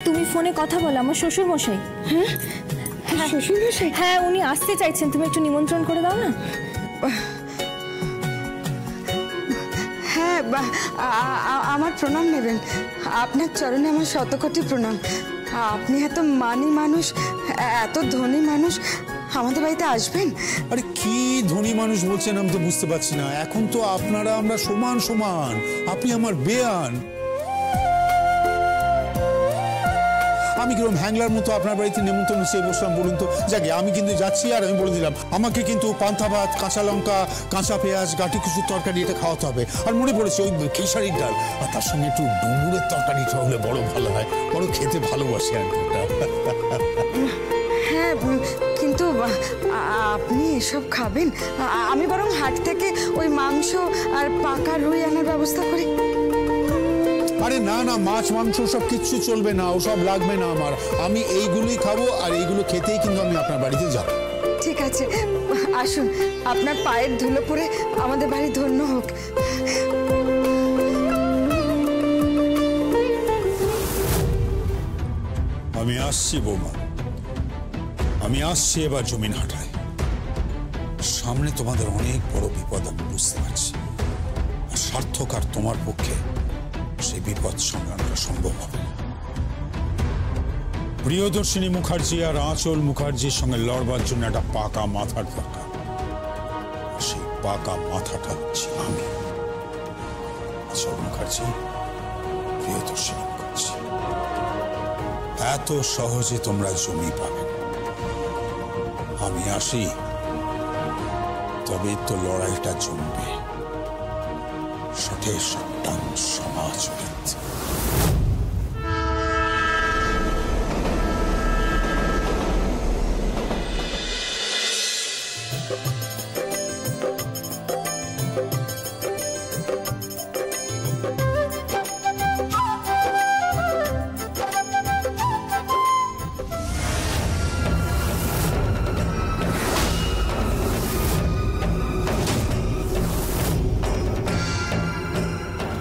তুমি ফোনে কথা বলো, আমার শ্বশুর মশাই। হ্যাঁ শ্বশুর মশাই? হ্যাঁ, উনি আসতে চাইছেন, তুমি একটু নিমন্ত্রণ করে দাও না। হ্যাঁ, আমার প্রণাম নেবেন। আপনার চরণে আমার শতকোটি প্রণাম। আপনি এত মানি মানুষ, এত ধনী মানুষ, আমাদের বাড়িতে আসবেন? আরে কি ধনী মানুষ বলছেন আমি তো বুঝতে পারছি না। এখন তো আপনারা আমরা সমান সমান, আপনি আমার বেয়ান। আমি কিরকম হ্যাংলার মতো আপনার বাড়িতে নিমন্ত্রণ চেয়ে বসলাম বলুন তো? যাকে আমি কিন্তু যাচ্ছি, আর আমি বলে দিলাম আমাকে কিন্তু পান্তা ভাত, কাঁচা লঙ্কা, কাঁচা পেঁয়াজ, গাটি কিছু তরকারি এটা খাওয়াতে হবে। আর মনে পড়েছে ওই খেসারির ডাল, আর তার সঙ্গে একটু ডুমুরের তরকারিটা হলে বড় ভালো হয়। বড় খেতে ভালোবাসি আর হ্যাঁ, কিন্তু আপনি এসব খাবেন? আমি বরং হাট থেকে ওই মাংস আর পাকা রুই আনার ব্যবস্থা করি। আরে না না, মাছ মাংস সব কিচ্ছু চলবে না, ওসব লাগবে না আমার। আমি এইগুলোই খাবো, আর এইগুলো খেতেই কিন্তু আমি আপনার বাড়িতে যাবো। ঠিক আছে, আসুন, আপনার পায়ের ধুলো পরে আমাদের বাড়ি ধন্য হোক। আমি আসছি বৌমা, আমি আসছি এবার জমিন হাটায়। সামনে তোমাদের অনেক বড় বিপদ আমি বুঝতে পারছি, আর সার্থক আর তোমার পক্ষে সেই বিপদ সংগ্রামটা সম্ভব হবে না। প্রিয়দর্শিনী মুখার্জি আর আঁচল মুখার্জির সঙ্গে লড়বার জন্য একটা পাকা মাথার দরকার। সেই পাকা মাথাটা হচ্ছে আমি, আঁচল মুখার্জি, প্রিয়দর্শিনী মুখার্জি। এত সহজে তোমরা জমি পাবে না। আমি আসি, তবে তো লড়াইটা জমবে। সঠিক সত্যান সমাজ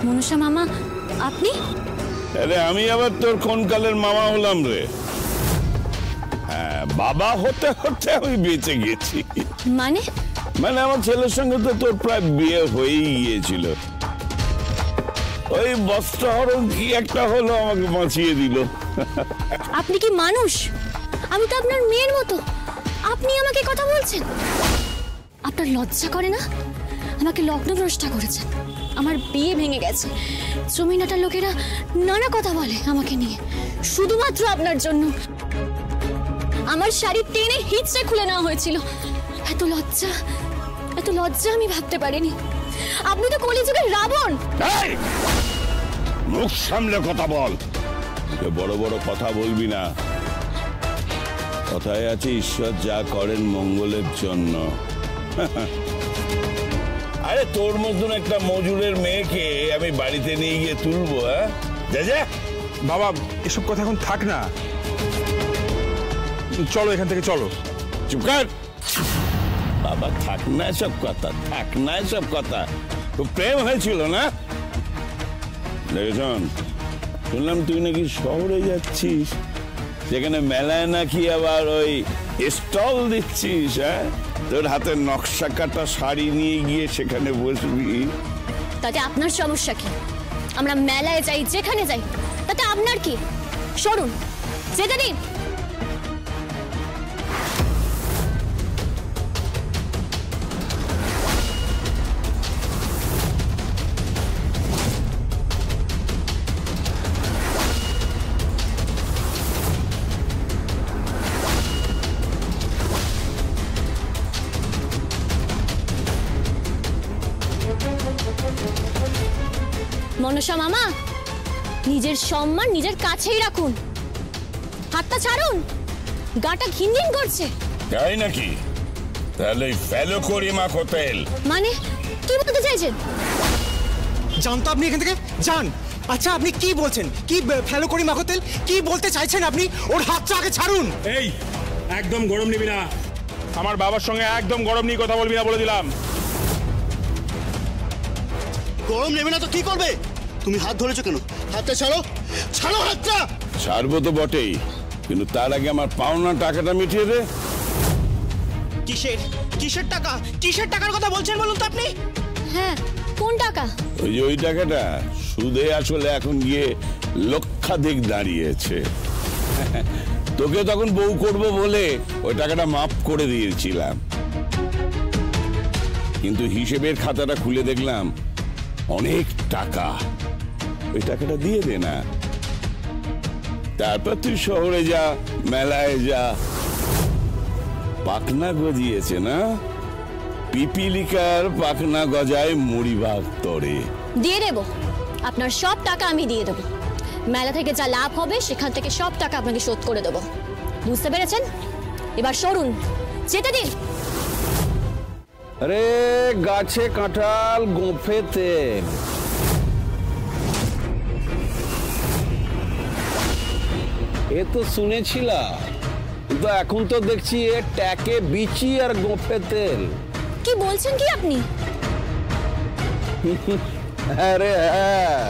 মনসা মামা, আপনি? আরে আমি আবার তোর কোন কালের মামা হলাম রে? হ্যাঁ, বাবা হতে হতে আমি বেঁচে গেছি। মানে? মানে আমার ছেলের সঙ্গে তো তোর প্রায় বিয়ে হয়েই গিয়েছিল। ওই বস্ত্রহরণ কি একটা হলো, আমাকে বাঁচিয়ে দিল। আপনি কি মানুষ? আমি তো আপনার মেয়ের মতো, আপনি আমাকে কথা বলছেন? আপনার লজ্জা করে না? আমাকে লগ্নভ্রষ্টা করেছেন, আমার বিয়ে ভেঙে গেছে, জমিনাটার লোকেরা নানা কথা বলে আমাকে নিয়ে, শুধুমাত্র আপনার জন্য। আমার শাড়ি টেনে হিচড়ে খুলে নেওয়া হয়েছিল। এত লজ্জা, এত লজ্জা আমি ভাবতে পারিনি। আপনি তো কলিযুগের রাবণ। মুখ সামলে কথা বল, বড় বড় কথা বলবি না। কথায় আছে ঈশ্বর যা করেন মঙ্গলের জন্য। আরে তোর মতন একটা মজুরের মেয়েকে আমি বাড়িতে নিয়ে গিয়ে তুলবো? হ্যাঁ, যা যা। বাবা, এসব কথা এখন থাক না, চলো এখান থেকে, চলো। চুপ কর বাবা, থাক না সব কথা, থাক না সব কথা। খুব প্রেম হয়েছিল না? দেখেছন, শুনলাম তুই নাকি শহরে যাচ্ছিস, যেখানে মেলায় নাকি আবার ওই স্টল দিচ্ছিস। হ্যাঁ, তোর হাতে নকশা কাটা শাড়ি নিয়ে গিয়ে সেখানে বসবি। তাতে আপনার সমস্যা কি? আমরা মেলায় যাই, যেখানে যাই, তাতে আপনার কি? সরুন, যেতে দিন। মনসা মামা, নিজের সম্মান নিজের কাছেই রাখুন, হাতটা ছাড়ুন, গাটা ঘিনঘিন করছে। তাই নাকি? তাহলে ফেলো করি মা হোটেল। মানে কি বলতে চাইছেন? যান তো আপনি এখান থেকে, যান। আচ্ছা, আপনি কি বলছেন? কি ফেলো করি মা হোটেল কি বলতে চাইছেন আপনি? ওর হাতটা আগে ছাড়ুন। এই, একদম গরম নিবি না, আমার বাবার সঙ্গে একদম গরম নিয়ে কথা বলবি না, বলে দিলাম। গরম নেবে না তো কি করবে? তুমি হাত ধরেছো কেন? হাতটা ছাড়ো, ছাড়ো হাতটা। ছাড়বো তো বটেই, কিন্তু তার আগে আমার পাওনা টাকাটা মিটিয়ে দে। কিসের কিসের টাকা? কিসের টাকার কথা বলছেন বলুন তো আপনি? হ্যাঁ, কোন টাকা? ওই টাকাটা সুদে আসলে এখন গিয়ে লক্ষাধিক দাঁড়িয়েছে। তোকে তখন বউ করব বলে ওই টাকাটা মাফ করে দিয়েছিলাম, কিন্তু হিসেবের খাতাটা খুলে দেখলাম অনেক টাকা। ওই টাকাটা দিয়ে দে না, তারপর তুই শহরে যা, মেলায় যা। পাখনা গজিয়েছে না, পিপিলিকার পাখনা গজায় মরিবাগ তরে। দিয়ে দেব, আপনার সব টাকা আমি দিয়ে দেবো। মেলা থেকে যা লাভ হবে সেখান থেকে সব টাকা আপনাকে শোধ করে দেবো। বুঝতে পেরেছেন? এবার সরুন, যেতে দিন। আরে গাছে কাঁঠাল গোঁফে তেল, এ তো শুনেছিলাম, কিন্তু এখন তো দেখছি এ ট্যাকে বিচি আর গোঁফে তেল। কি বলছেন কি আপনি? আরে হ্যাঁ,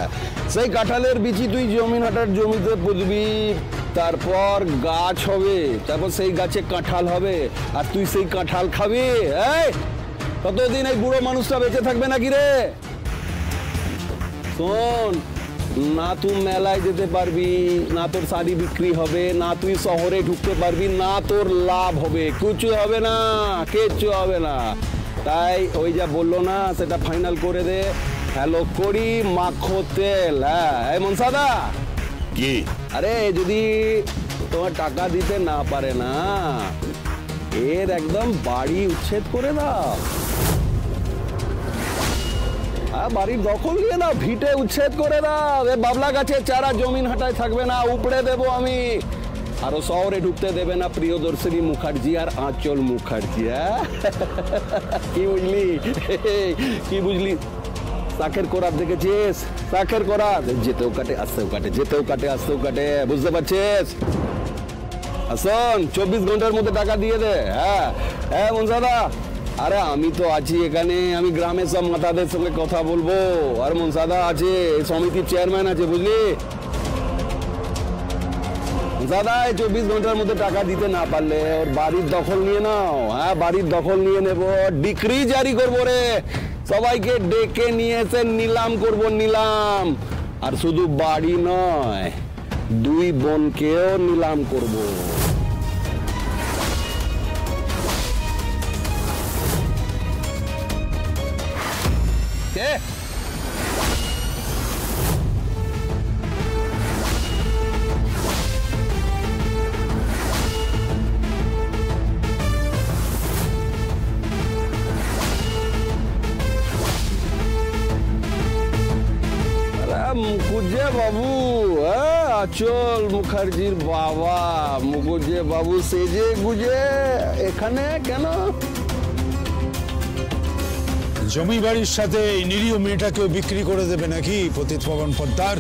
সেই কাঁঠালের বিচি তুই জমিন হাটার জমিতে পুঁতবি, তারপর গাছ হবে, তারপর সেই গাছে কাঁঠাল হবে, আর তুই সেই কাঁঠাল খাবি। এই কতদিন এই বুড়ো মানুষটা বেঁচে থাকবে নাকি রে? শোন, না তুই মেলায় যেতে পারবি, না তোর শাড়ি বিক্রি হবে, না তুই শহরে ঢুকতে পারবি, না তোর লাভ হবে, কিছু হবে না, কিচ্ছু হবে না। তাই ওই যা বললো না সেটা ফাইনাল করে দে। হ্যালো করি মাখো তেল। হ্যাঁ এই মনসাদা, কি? আরে যদি তোমার টাকা দিতে না পারে না, এর একদম বাড়ি উচ্ছেদ করে দাও, বাড়ির দখল নিয়ে নাও, ভিটে উচ্ছেদ করে দাও। এ বাবলা গাছের চারা জমিন হাটায় থাকবে না, উপড়ে দেবো আমি। আরো শহরে ঢুকতে দেবে না প্রিয়দর্শিনী মুখার্জি আর আঁচল মুখার্জি। কি বুঝলি? কি বুঝলি? শাখের করাত দেখেছিস? শাখের করাত যেতেও কাটে আসতেও কাটে, যেতেও কাটে আসতেও কাটে, বুঝতে পারছিস? আসুন 24 ঘন্টার মধ্যে টাকা দিয়ে দে। হ্যাঁ হ্যাঁ মনসাদা, আরে আমি তো আছি এখানে, আমি গ্রামের সব মাতাদের সঙ্গে কথা বলবো। আর মনসাদা আছে, সমিতির চেয়ারম্যান আছে, বুঝলি? দাদা 24 ঘন্টার মধ্যে টাকা দিতে না পারলে ওর বাড়ির দখল নিয়ে নাও। হ্যাঁ বাড়ির দখল নিয়ে নেব, ডিক্রি জারি করবো রে, সবাইকে ডেকে নিয়ে এসে নিলাম করব, নিলাম। আর শুধু বাড়ি নয়, 2 বোনকেও নিলাম করব। মুকুজ্জে বাবু, আঁচল মুখার্জির বাবা মুকুজ্জে বাবু সেজে গুজে এখানে কেন? জমি বাড়ির সাথে এই নিরীহ মেয়েটাকেও বিক্রি করে দেবে নাকি পতিত পবন পদ্মার?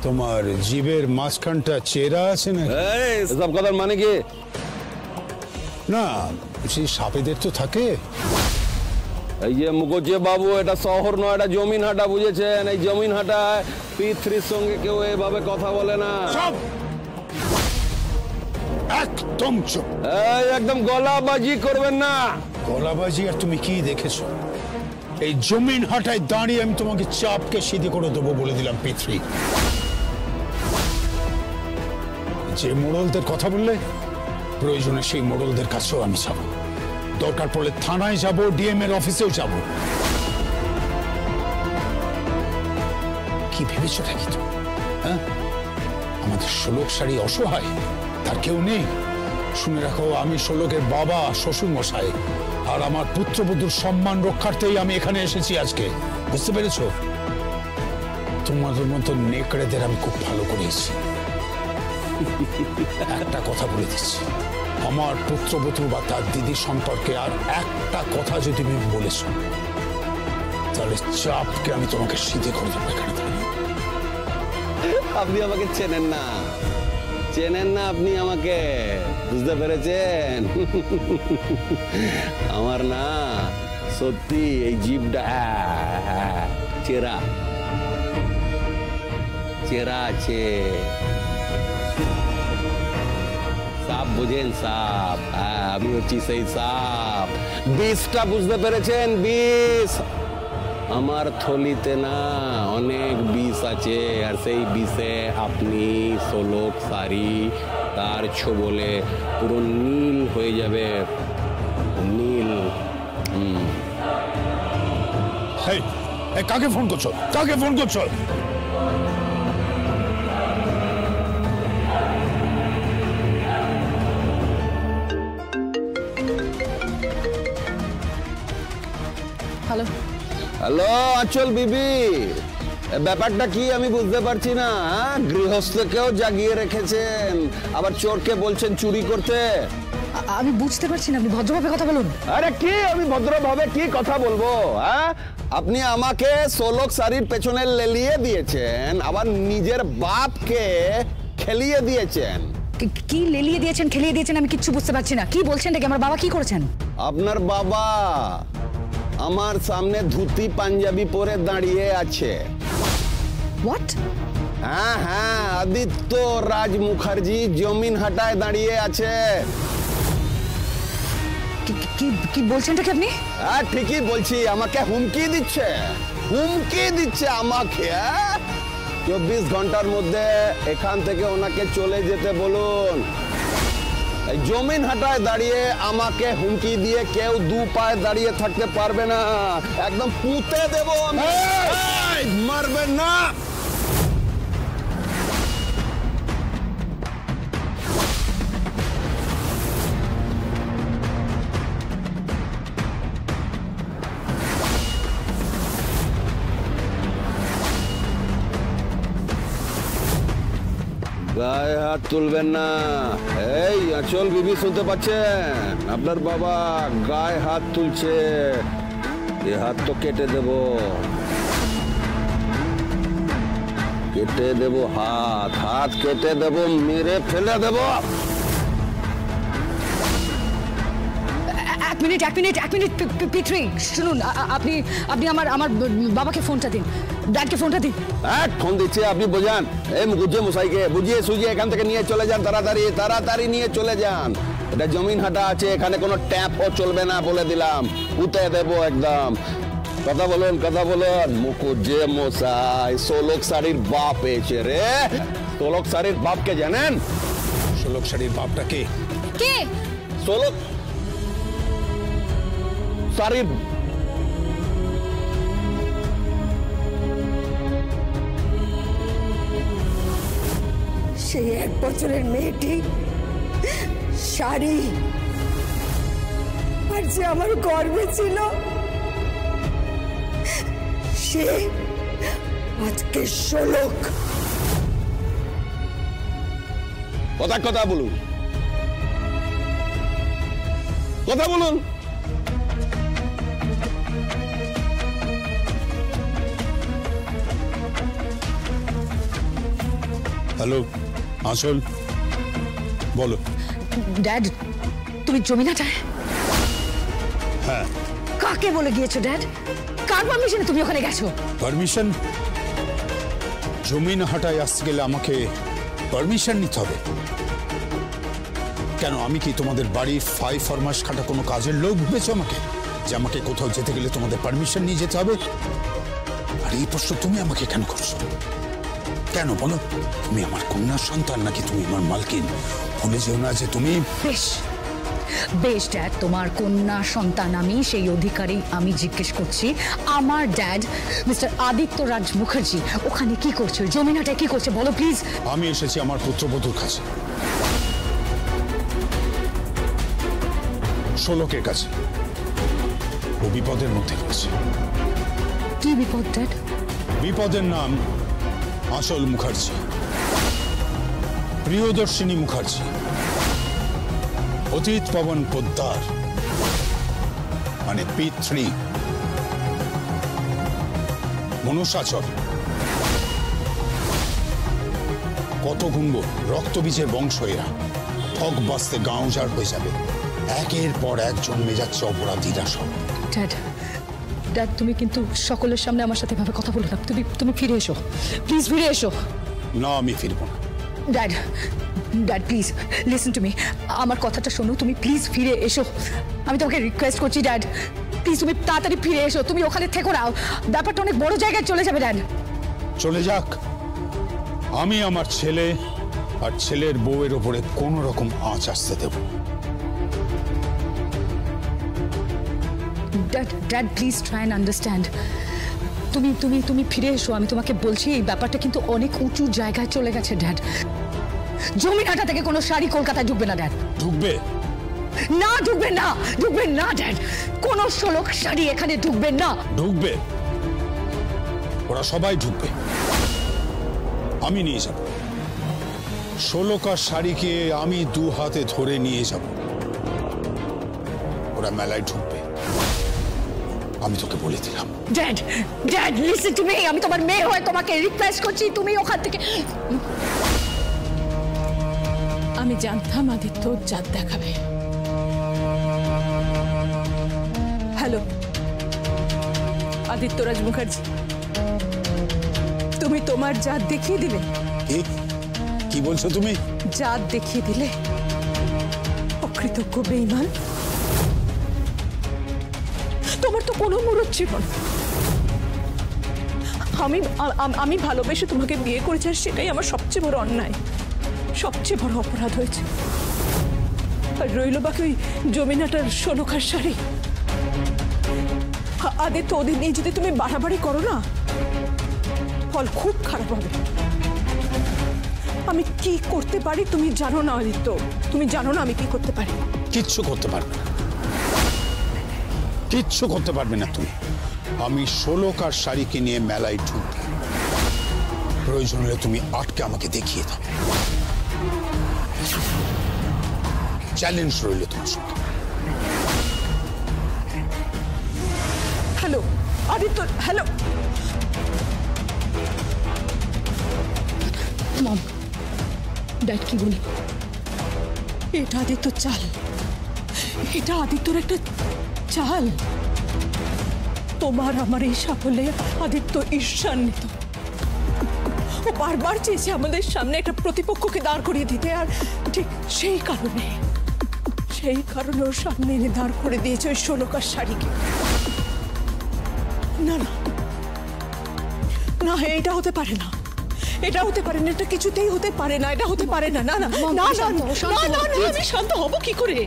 তোমার জীবের মাঝখানটা চেরা আছে না? এসব কথার মানে কি? না, সেই সাপেদের তো থাকে। এই যে মুকুজ্জে বাবু, এটা শহর নয়, এটা জমিন হাটা, বুঝেছেন? এই জমিন হাটায় পিতৃর সঙ্গে কেউ এভাবে কথা বলে না। একদম চুপ, একদম গলাবাজি করবেন না। গলাবাজি? আর তুমি কি দেখেছো? এই জমিন হাটায় দাঁড়িয়ে আমি তোমাকে চাপকে সিধে করে দেবো বলে দিলাম পিতৃ। যে মোড়লদের কথা বললে, প্রয়োজনে সেই মোড়লদের কাছেও আমি যাব, দরকার পড়লে থানায় যাব, ডিএম এর অফিসেও যাব। কি ভেবেছো নাকি তুমি? হ্যাঁ, আমাদের ষোলক শাড়ি অসহায়, তার কেউ নেই। শুনে রাখো, আমি ষোলকের বাবা, শ্বশুর মশাই, আর আমার পুত্রবধূর সম্মান রক্ষার্থেই আমি এখানে এসেছি আজকে। বুঝতে পেরেছো? তোমাদের মতো নেকড়েদের আমি খুব ভালো করেছি। একটা কথা বলে দিচ্ছি, আমার পুত্রবধূ বা তার দিদি সম্পর্কে আর একটা কথা যদি তুমি বলেছো, তাহলে চাপকে আমি তোমাকে সিধে করে দেবো এখানে। আপনি আমাকে চেনেন না, চেনেন না আপনি আমাকে, বুঝতে পেরেছেন? আমার না সত্যি এই জিভটা চেরা। চেরা আছে। সাপ বুঝেন? সাপ, আমি হচ্ছি সেই সাপ। বিষটা বুঝতে পেরেছেন? বিষ আমার থলিতে না অনেক বিষ আছে, আর সেই বিষে আপনি সোলক সারি তার ছোবলে পুরো নীল হয়ে যাবে। নীল। কাকে ফোন করছো? কাকে ফোন করছো? হ্যালো হ্যালো আঁচল বিবি, ব্যাপারটা কি আমি বুঝতে পারছি না। গৃহস্থকেও জাগিয়ে রেখেছেন, আবার চোরকে বলছেন চুরি করতে। আমি বুঝতে পারছি না, আপনি ভদ্রভাবে কথা বলুন। আরে কি আমি ভদ্রভাবে কি কথা বলবো? আপনি আমাকে সোলক সারির পেছনে লেলিয়ে দিয়েছেন, আবার নিজের বাপকে খেলিয়ে দিয়েছেন। কি লেলিয়ে দিয়েছেন, খেলিয়ে দিয়েছেন, আমি কিচ্ছু বুঝতে পারছি না। কি বলছেন নাকি? আমার বাবা কি করেছেন? আপনার বাবা আমার সামনে ধুতি পাঞ্জাবি পরে দাঁড়িয়ে আছে। হোয়াট? হ্যাঁ হ্যাঁ, আদিত্য রাজ মুখার্জি জমিন হাটায় দাঁড়িয়ে আছে। কি বলছেনটা কি আপনি? হ্যাঁ ঠিকই বলছি, আমাকে হুমকি দিচ্ছে। হুমকি দিচ্ছে আমাকে। 24 ঘন্টার মধ্যে এখান থেকে ওনাকে চলে যেতে বলুন। এই জমিন হাটায় দাঁড়িয়ে আমাকে হুমকি দিয়ে কেউ দু পায়ে দাঁড়িয়ে থাকতে পারবে না। একদম পুঁতে দেবো আমি। মারবেন না। গায়ে হাত তুলবেন না। এই আঁচল বিবি শুনতে পাচ্ছেন? আপনার বাবা গায়ে হাত তুলছে। এ হাত তো কেটে দেব, কেটে দেব হাত। হাত কেটে দেব, মেরে ফেলে দেব। এক মিনিট পিতৃ, শুনুন। আপনি আমার বাবাকে ফোনটা দিন, ড্যাডকে ফোনটা দিন। ফোন দিচ্ছে, আপনি বোঝান। এই মুখুজ্জে মশাইকে বুঝিয়ে সুঝিয়ে এখান থেকে নিয়ে চলে যান, তাড়াতাড়ি নিয়ে চলে যান। এটা জমিন হাটা আছে, এখানে কোনো ট্যাপও চলবে না বলে দিলাম। পুঁতে দেবো একদম। কথা বলুন, কথা বলুন। মুখুজ্জে মশাই সোলক সারির বাপ এসে রে। সোলক সারির বাপকে জানেন? সোলক সারির বাপটা কে? কে? সোলক সারির সেই 1 বছরের মেয়েটি শাড়ি, আর যে আমার গর্বে ছিল, সে আজকে সোলক। কথা বলুন, কথা বলুন। হ্যালো আঁচল, বলো। ড্যাড, তুমি জমিন হাটায়? হ্যাঁ। কাকে বলে গিয়েছো ড্যাড? কার পারমিশনে তুমি ওখানে গেছো? পারমিশন? জমিন হাটায় আসতে গেলে আমাকে পারমিশন নিতে হবে কেন? আমি কি তোমাদের বাড়ির 5 ফরমাস খাটা কোনো কাজের লোক ভেবেছো আমাকে, যে আমাকে কোথাও যেতে গেলে তোমাদের পারমিশন নিয়ে যেতে হবে? আর এই প্রশ্ন তুমি আমাকে কেন করছো? কেন বলো? তুমি আমার কন্যা সন্তান নাকি তুমি আমার মালকিন? ভুলে যেও না যে তুমি। বেশ ড্যাড, তোমার কন্যা সন্তান আমি, সেই অধিকারী আমি জিজ্ঞেস করছি। আমার ড্যাড মিস্টার আদিত্য রাজ মুখার্জি ওখানে কি করছে, জমিনহাটায় কি করছে, বলো প্লিজ। আমি এসেছি আমার পুত্রবধূর কাছে, সোলকের কাছে। ও বিপদের মধ্যে রয়েছে। কি বিপদ ড্যাড? বিপদের নাম আঁচল মুখার্জি, প্রিয়দর্শিনী মুখার্জি, অতীত পবন পোদ্দার মানে পিতৃ, মনুষাচর। কত গুনব, রক্তবীজের বংশ এরা। ঠক বাঁচতে গাঁ উজাড় হয়ে যাবে। একের পর এক জন্মে যাচ্ছে অপরাধীরা সব। ড্যাড, ড্যাড তুমি কিন্তু সকলের সামনে আমার সাথে এভাবে কথা বলো না। তুমি ফিরে এসো, প্লিজ ফিরে এসো। না, আমি ফিরবো না। Dad, dad please listen to me, আমার কথাটা শোনো, তুমি প্লিজ ফিরে এসো, আমি তোমাকে রিকোয়েস্ট করছি ড্যাড, প্লিজ তুমি তাড়াতাড়ি ফিরে এসো, তুমি ওখানে থেকো না, ব্যাপারটা অনেক বড় জায়গায় চলে যাবে ড্যাড। চলে যাক, আমি আমার ছেলে আর ছেলের বউয়ের ওপরে কোনো রকম আঁচ আসতে দেব। Dad, dad please try and understand, তুমি তুমি তুমি ফিরে এসো, আমি তোমাকে বলছি এই ব্যাপারটা কিন্তু অনেক উঁচু জায়গায় চলে গেছে ড্যাড, জমিনহাটা থেকে কোনো শাড়ি কলকাতায় ঢুকবে না ড্যাড। ঢুকবে না, ঢুকবে না, ঢুকবে না ড্যাড, কোন শোলক শাড়ি এখানে ঢুকবে না। ঢুকবে, ওরা সবাই ঢুকবে, আমি নিয়ে যাব। ষোলকার শাড়িকে আমি 2 হাতে ধরে নিয়ে যাব, ওরা মেলায় ঢুকবে, আমি তোকে বলে দিলাম। Dad, dad listen to me, আমি তোমার মেয়ে হয়ে তোমাকে রিকোয়েস্ট করছি, তুমি ওখান থেকে। আমি জানতাম আদিত্য জাত দেখাবে। হ্যালো আদিত্যরাজ মুখার্জি, তুমি তোমার জাত দেখিয়ে দিলে। কি বলছো তুমি? জাত দেখিয়ে দিলে, অকৃতজ্ঞ বেঈমান, তোমার তো কোনো মুরত ছিল না। আমি ভালোবেসে তোমাকে বিয়ে করেছি, আর সেটাই আমার সবচেয়ে বড় অন্যায়, সবচেয়ে বড় অপরাধ হয়েছে। আর রইল বাকি ওই জমিনাটার ষোলকার শাড়ি, আদিত্য ওদের নিয়ে যদি তুমি বাড়াবাড়ি করো না, ফল খুব খারাপ হবে। আমি কি করতে পারি তুমি জানো না আদিত্য, তুমি জানো না আমি কি করতে পারি। কিচ্ছু করতে পারবে না, কিচ্ছু করতে পারবে না তুমি। আমি ষোলকার শাড়িকে নিয়ে মেলায় ঢুকবো, প্রয়োজন হলে তুমি আটকে আমাকে দেখিয়ে দাও। চ্যালেঞ্জ রইল তোমার সঙ্গে। Hello Aditya, hello. Mom, dad কি বলি? এটা আদিত্য চাল, এটা আদিত্যর একটা চাল। তোমার আমার এই সাফল্যে আদিত্য ঈর্ষান্বিত, ও বারবার চেয়েছে আমাদের সামনে একটা প্রতিপক্ষকে দাঁড় করিয়ে দিতে, আর ঠিক সেই কারণে ওর সামনে এনে দাঁড় করে দিয়েছে ওই ষোলকার শাড়িকে। না না না, এটা হতে পারে না, এটা হতে পারে না, এটা কিছুতেই হতে পারে না, এটা হতে পারে না। না না না না না, আমি শান্ত হব কি করে?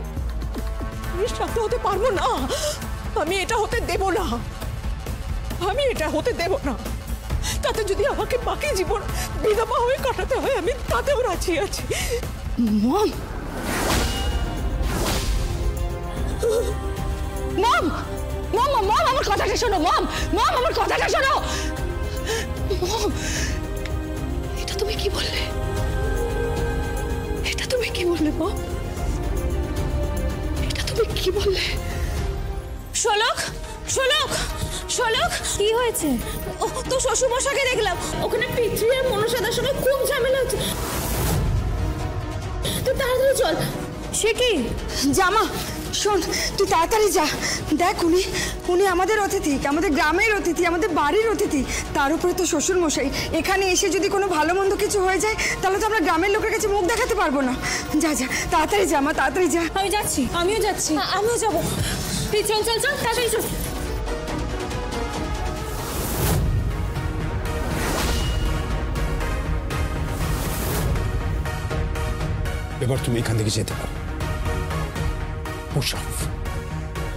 আমি শান্ত হতে পারবো না, আমি এটা হতে দেব না, আমি এটা হতে দেব না। তাতে যদি আমাকে বাকি জীবন বিধবা হয়ে কাটাতে হয়, আমি তাতেও রাজি আছি। মম, মম, মম, মম আমার কথাটা শোনো, মম, মম আমার কথাটা শোনো। মম, এটা তুমি কি বললে? এটা তুমি কি বললে মম? এটা তুমি কি বললে? ষোলক, ষোলক, ষোলক, কি হয়েছে? ও তো শ্বশুরমশাইকে দেখলাম, ওখানে পিতৃ আর মনসাদার সঙ্গে খুব ঝামেলা হচ্ছে, তুই তাড়াতাড়ি চল। সে কি জামা, শোন তুই তাড়াতাড়ি যা, দেখ উনি আমাদের অতিথি, আমাদের গ্রামের অতিথি, আমাদের বাড়ির অতিথি, তার উপরে তো শ্বশুর মশাই। এখানে এসে যদি কোনো ভালো মন্দ কিছু হয়ে যায়, তাহলে তো আমরা গ্রামের লোকের কাছে মুখ দেখাতে পারবো না। যা যা তাড়াতাড়ি যা মা, তাড়াতাড়ি যা। আমি যাচ্ছি, আমিও যাচ্ছি, আমিও যাবো। তুই চল চল চল, তাড়াতাড়ি চল। এবার তুমি এখান থেকে যেতে পারো। Push of,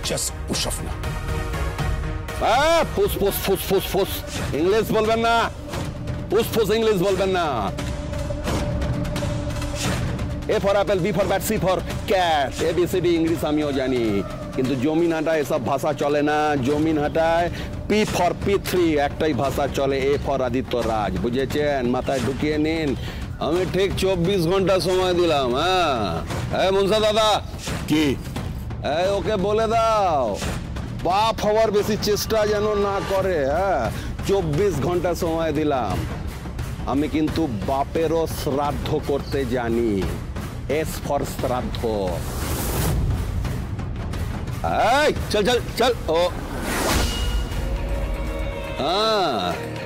just push of না। ফুস ফুস ফুস ফুস ফুস ইংলিশ বলবেন না, ফুস ফুস ইংলিশ বলবেন না। A for apple, B for bat, C for cat, A B C D English আমিও জানি, কিন্তু জমিনহাটায় এসব ভাষা চলে না। জমিনহাটায় পি ফর পৃথ্বী একটাই ভাষা চলে, এ ফর আদিত্য রাজ, বুঝেছেন? মাথায় ঢুকিয়ে নিন। আমি ঠিক 24 ঘন্টা সময় দিলাম। হ্যাঁ মনসা দাদা, কি ওকে বলে দাও বাপ হওয়ার বেশি চেষ্টা যেন না করে। 24 ঘন্টা সময় দিলাম। আমি কিন্তু বাপেরও শ্রাদ্ধ করতে জানি, এস ফর শ্রাদ্ধ। চল চল চল। ও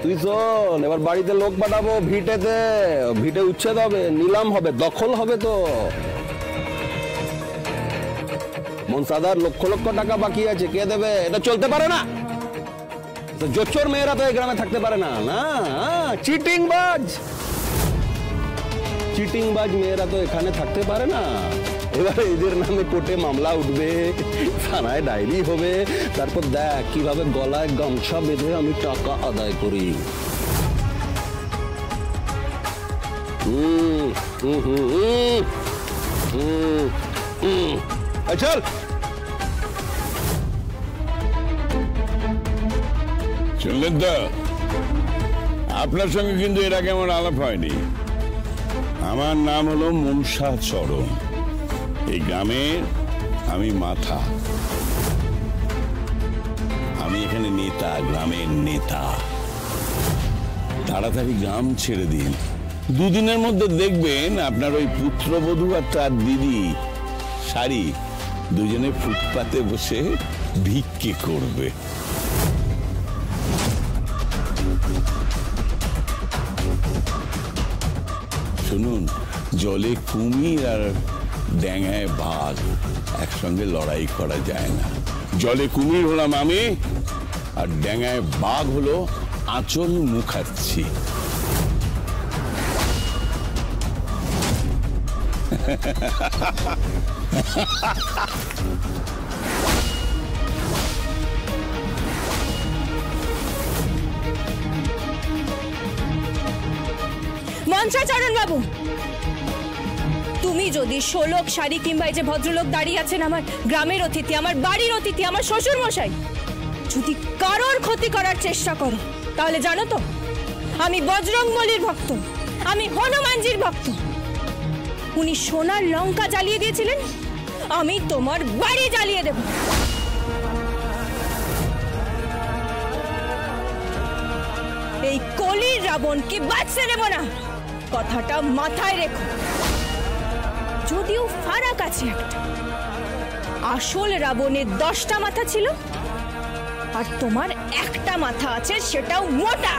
তুই শোন, এবার বাড়িতে লোক পাঠাবো ভিটেতে, ভিটে উচ্ছেদ হবে, নিলাম হবে, দখল হবে। তো মনসাদার লক্ষ লক্ষ টাকা বাকি আছে, কে দেবে? এটা চলতে পারে না। জোচ্চোর মেয়েরা তো এই গ্রামে থাকতে পারে না। না, চিটিংবাজ মেয়েরা তো এখানে থাকতে পারে না। এবারে এদের নামে কোর্টে মামলা উঠবে, থানায় ডায়েরি হবে, তারপর দেখ কিভাবে গলায় গামছা বেঁধে আমি টাকা আদায় করি। চল শুনলেন তো, আপনার সঙ্গে কিন্তু এর আগে আমার আলাপ হয়নি। আমার নাম হলো মনসা চরণ। এই গ্রামের আমি মাথা, আমি এখানে নেতা, গ্রামের নেতা। তাড়াতাড়ি গ্রাম ছেড়ে দিন, দুদিনের মধ্যে দেখবেন আপনার ওই পুত্রবধূ আর তার দিদি শাড়ি দুজনে ফুটপাতে বসে ভিক্ষে করবে। শুনুন, জলে কুমির আর ড্যাঙায় বাঘ একসঙ্গে লড়াই করা যায় না। জলে কুমির হলাম আমি, আর ড্যাঙায় বাঘ হলো আঁচল মুখার্জি। মনসাচরণ বাবু, তুমি যদি শোলক শাড়ি কিংবা এই যে ভদ্রলোক দাঁড়িয়ে আছেন, আমার গ্রামের অতিথি, আমার বাড়ির অতিথি, আমার শ্বশুর মশাই, যদি কারোর ক্ষতি করার চেষ্টা করো, তাহলে জানো তো আমি বজরংবলীর ভক্ত, আমি হনুমানজির ভক্ত। উনি সোনার লঙ্কা জ্বালিয়ে দিয়েছিলেন, আমি তোমার বাড়ি জ্বালিয়ে দেব। এই কলির রাবণকে বাঁচতে দেব না, কথাটা মাথায় রেখো। যদিও ফারাক আছে একটা, আসল রাবণের 10টা মাথা ছিল, আর তোমার একটা মাথা আছে, সেটাও মোটা।